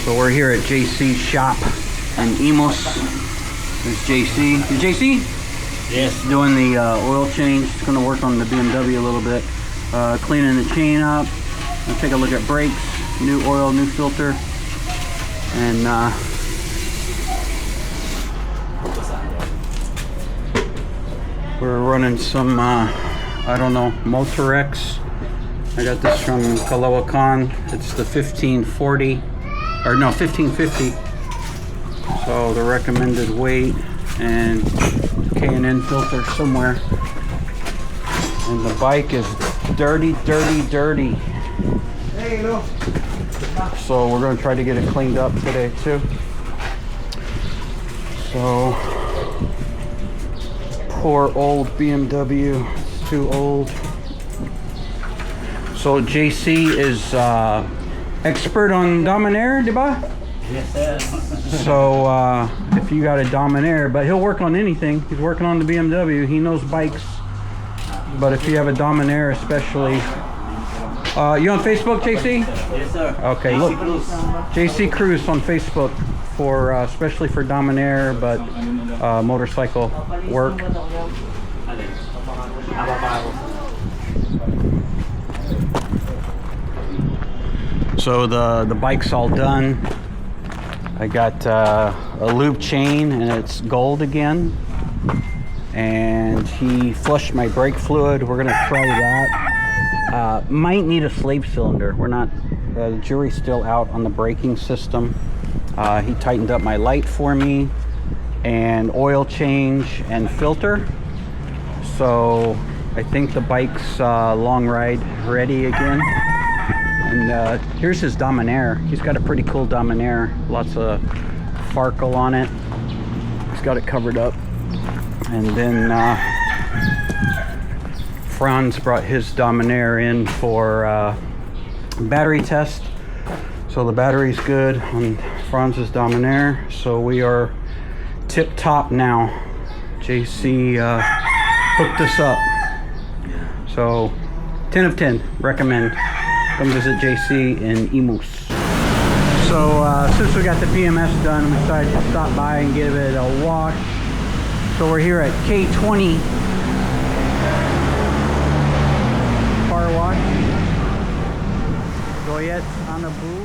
So we're here at Jaycee's shop in Imus. There's Jaycee. Jaycee? Yes. Doing the oil change. It's going to work on the BMW a little bit. Cleaning the chain up. I'll take a look at brakes. New oil, new filter. And we're running some, I don't know, Motorex. I got this from Kawasaki. It's the 1540, or no, 1550. So the recommended weight and K&N filter somewhere. And the bike is dirty. Hey, look. So we're going to try to get it cleaned up today too. So poor old BMW, it's too old. So Jaycee is expert on Dominar, diba? Yes, sir. So if you got a Dominar, but he'll work on anything. He's working on the BMW. He knows bikes. But if you have a Dominar, especially, you on Facebook, Jaycee? Yes, sir. Okay, look, Jaycee Cruz on Facebook for especially for Dominar, but motorcycle work. So the bike's all done. I got a loop chain and it's gold again. And he flushed my brake fluid. We're gonna try that. Might need a slave cylinder. We're not, the jury's still out on the braking system. He tightened up my light for me and oil change and filter. So I think the bike's long ride ready again. And here's his Dominar. He's got a pretty cool Dominar. Lots of Farkle on it. He's got it covered up. And then Franz brought his Dominar in for battery test. So the battery's good on Franz's Dominar. So we are tip top now. Jaycee hooked us up. So 10 of 10, recommend. Come visit Jaycee in Imus. So since we got the PMS done, we decided to stop by and give it a wash. So we're here at K20 car wash. Goyette's on the booth.